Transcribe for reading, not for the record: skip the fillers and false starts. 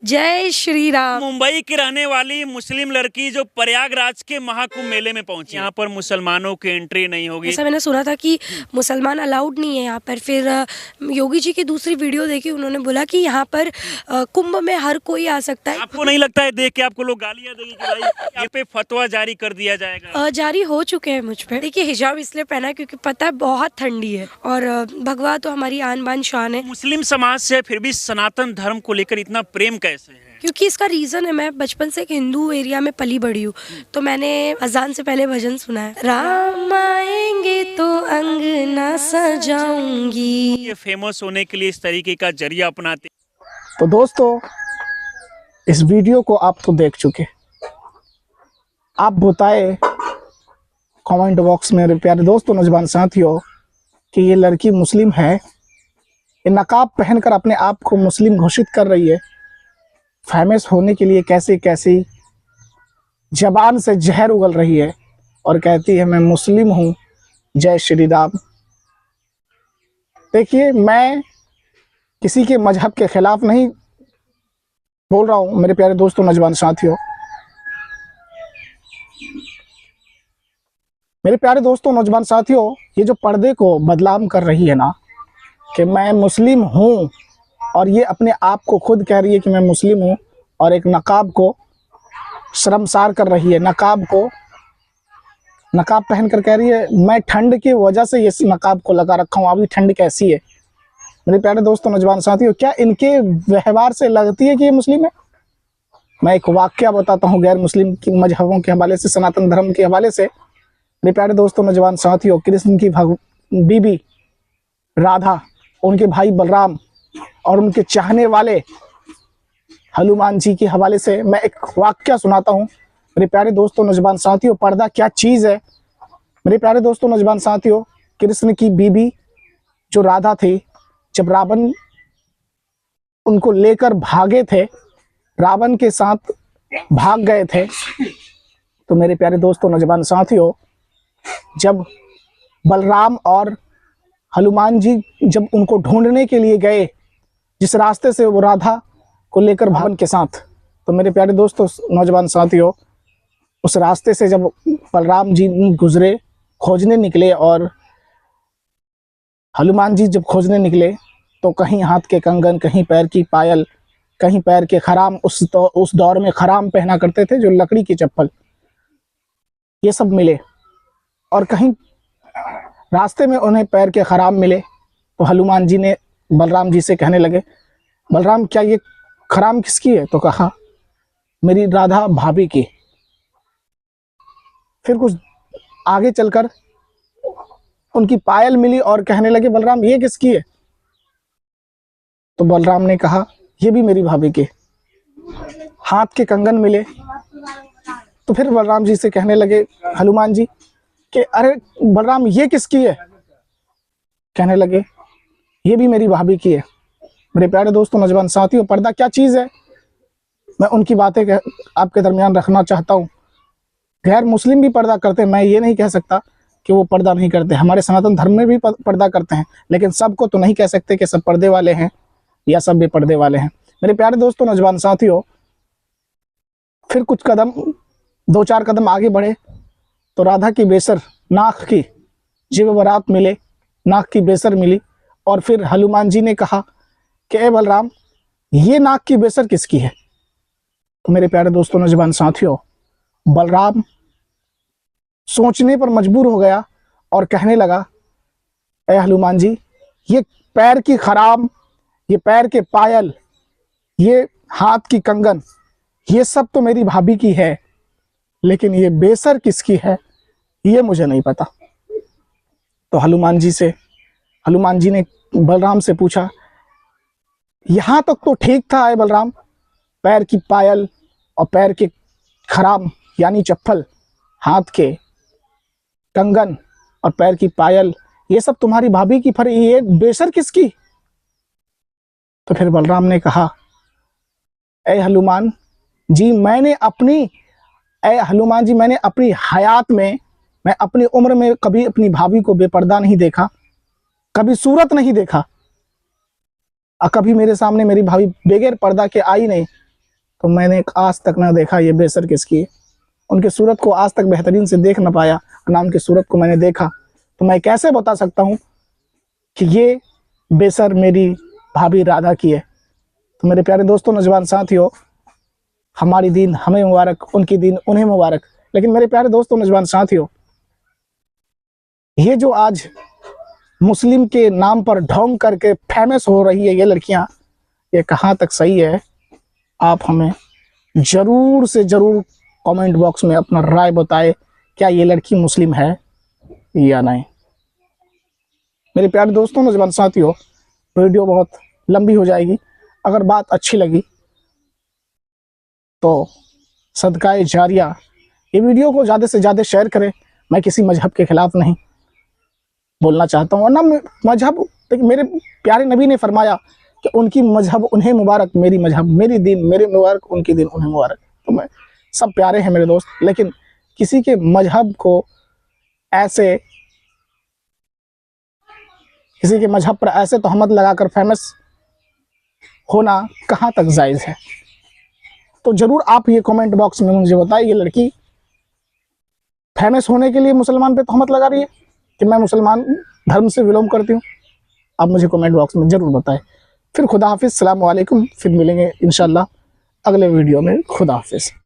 जय श्री राम। मुंबई की रहने वाली मुस्लिम लड़की जो प्रयागराज के महाकुंभ मेले में पहुंची, यहाँ पर मुसलमानों की एंट्री नहीं होगी। ऐसा मैंने सुना था कि मुसलमान अलाउड नहीं है यहाँ पर। फिर योगी जी की दूसरी वीडियो देखी, उन्होंने बोला कि यहाँ पर कुंभ में हर कोई आ सकता है। आपको नहीं लगता है देख के आपको लोग गालियां देंगे कि भाई यहाँ पे फतवा जारी कर दिया जाएगा? जारी हो चुके हैं मुझ पे। देखिए, हिजाब इसलिए पहना है क्योंकि पता है बहुत ठंडी है और भगवा तो हमारी आन बान शान है। मुस्लिम समाज से फिर भी सनातन धर्म को लेकर इतना प्रेम कैसे है? क्योंकि इसका रीजन है, मैं बचपन से एक हिंदू एरिया में पली बड़ी हूँ, तो मैंने अजान से पहले भजन सुना है, राम आएंगे तो अंगना सजाऊंगी। ये फेमस होने के लिए इस तरीके का जरिया अपनाते। तो दोस्तों, इस वीडियो को आप तो देख चुके, आप बताए कमेंट बॉक्स में मेरे प्यारे दोस्तों, नौजवान साथियों, कि ये लड़की मुस्लिम है, ये नकाब पहनकर अपने आप को मुस्लिम घोषित कर रही है। फेमस होने के लिए कैसी कैसी जबान से जहर उगल रही है और कहती है मैं मुस्लिम हूँ, जय श्री राम। देखिए, मैं किसी के मजहब के खिलाफ नहीं बोल रहा हूँ मेरे प्यारे दोस्तों, नौजवान साथियों। मेरे प्यारे दोस्तों, नौजवान साथियों, ये जो पर्दे को बदनाम कर रही है ना कि मैं मुस्लिम हूँ, और ये अपने आप को खुद कह रही है कि मैं मुस्लिम हूँ, और एक नकाब को शर्मसार कर रही है। नकाब पहनकर कह रही है मैं ठंड की वजह से ये नकाब को लगा रखा हूँ, अभी ठंड कैसी है। मेरे प्यारे दोस्तों, नौजवान साथियों, क्या इनके व्यवहार से लगती है कि ये मुस्लिम है? मैं एक वाक्य बताता हूँ गैर मुस्लिम की मजहबों के हवाले से, सनातन धर्म के हवाले से। मेरे प्यारे दोस्तों, नौजवान साथियों, कृष्ण की बीबी राधा, उनके भाई बलराम और उनके चाहने वाले हनुमान जी के हवाले से मैं एक वाक्य सुनाता हूँ। मेरे प्यारे दोस्तों, नौजवान साथियों, पर्दा क्या चीज़ है। मेरे प्यारे दोस्तों, नौजवान साथियों, कृष्ण की बीबी जो राधा थी, जब रावण उनको लेकर भागे थे, रावण के साथ भाग गए थे, तो मेरे प्यारे दोस्तों, नौजवान साथियों, जब बलराम और हनुमान जी जब उनको ढूंढने के लिए गए, जिस रास्ते से वो राधा को लेकर रावण के साथ, तो मेरे प्यारे दोस्तों, नौजवान साथियों, उस रास्ते से जब बलराम जी गुजरे, खोजने निकले, और हनुमान जी जब खोजने निकले तो कहीं हाथ के कंगन, कहीं पैर की पायल, कहीं पैर के खराम, उस दौर में खराम पहना करते थे जो लकड़ी की चप्पल, ये सब मिले। और कहीं रास्ते में उन्हें पैर के खराम मिले, तो हनुमान जी ने बलराम जी से कहने लगे, बलराम क्या ये खराम किसकी है? तो कहा मेरी राधा भाभी की। फिर कुछ आगे चलकर उनकी पायल मिली और कहने लगे, बलराम ये किसकी है? तो बलराम ने कहा ये भी मेरी भाभी की। हाथ के कंगन मिले, तो फिर बलराम जी से कहने लगे हनुमान जी कि अरे बलराम ये किसकी है? कहने लगे ये भी मेरी भाभी की है। मेरे प्यारे दोस्तों, नौजवान साथियों, पर्दा क्या चीज़ है, मैं उनकी बातें आपके दरमियान रखना चाहता हूँ। गैर मुस्लिम भी पर्दा करते हैं, मैं ये नहीं कह सकता कि वो पर्दा नहीं करते, हमारे सनातन धर्म में भी पर्दा करते हैं, लेकिन सबको तो नहीं कह सकते कि सब पर्दे वाले हैं या सब बेपर्दे वाले हैं। मेरे प्यारे दोस्तों, नौजवान साथियों, फिर कुछ कदम, 2-4 कदम आगे बढ़े तो राधा की बेसर, नाक की जेवरात मिले, नाक की बेसर मिली। और फिर हनुमान जी ने कहा कि ए बलराम ये नाक की बेसर किसकी है? तो मेरे प्यारे दोस्तों, नौजवान साथियों, बलराम सोचने पर मजबूर हो गया और कहने लगा, ए हनुमान जी, ये पैर की खराम, ये पैर के पायल, ये हाथ की कंगन, ये सब तो मेरी भाभी की है, लेकिन ये बेसर किसकी है ये मुझे नहीं पता। तो हनुमान जी ने बलराम से पूछा, यहाँ तक तो ठीक था है बलराम, पैर की पायल और पैर के खराम यानी चप्पल, हाथ के कंगन और पैर की पायल, ये सब तुम्हारी भाभी की, पर ये बेसर किसकी? तो फिर बलराम ने कहा, ए हनुमान जी, मैंने अपनी हयात में, मैं अपनी उम्र में कभी अपनी भाभी को बेपर्दा नहीं देखा, कभी सूरत नहीं देखा, और कभी मेरे सामने मेरी भाभी बगैर पर्दा के आई नहीं। तो मैंने आज तक ना देखा ये बेसर किसकी है। उनकी सूरत को आज तक बेहतरीन से देख ना पाया, ना उनकी सूरत को मैंने देखा, तो मैं कैसे बता सकता हूँ कि ये बेसर मेरी भाभी राधा की है। तो मेरे प्यारे दोस्तों, नौजवान साथियों, हमारी दीन हमें मुबारक, उनकी दीन उन्हें मुबारक। लेकिन मेरे प्यारे दोस्तों, नौजवान साथियों, ये जो आज मुस्लिम के नाम पर ढोंग करके फेमस हो रही है ये लड़कियां, ये कहाँ तक सही है? आप हमें जरूर से जरूर कमेंट बॉक्स में अपना राय बताएं, क्या ये लड़की मुस्लिम है या नहीं। मेरे प्यारे दोस्तों, नौजवान साथियों, वीडियो बहुत लंबी हो जाएगी। अगर बात अच्छी लगी तो सदकाए जारिया ये वीडियो को ज़्यादा से ज़्यादा शेयर करें। मैं किसी मजहब के खिलाफ नहीं बोलना चाहता हूँ, और ना मजहब, लेकिन मेरे प्यारे नबी ने फरमाया कि उनकी मजहब उन्हें मुबारक, मेरी मजहब मेरी दीन मेरे मुबारक, उनकी दीन उन्हें मुबारक। तो मैं सब प्यारे हैं मेरे दोस्त, लेकिन किसी के मजहब को ऐसे, किसी के मजहब पर ऐसे तहमत लगाकर फेमस होना कहाँ तक जायज़ है? तो ज़रूर आप ये कमेंट बॉक्स में मुझे बताइए, ये लड़की फेमस होने के लिए मुसलमान पे तहमत लगा रही है कि मैं मुसलमान धर्म से विलोम करती हूँ? आप मुझे कमेंट बॉक्स में ज़रूर बताएं। फिर खुदा हाफिज़, सलाम वालेकुम। फिर मिलेंगे इंशाल्लाह अगले वीडियो में। खुदा हाफिज़।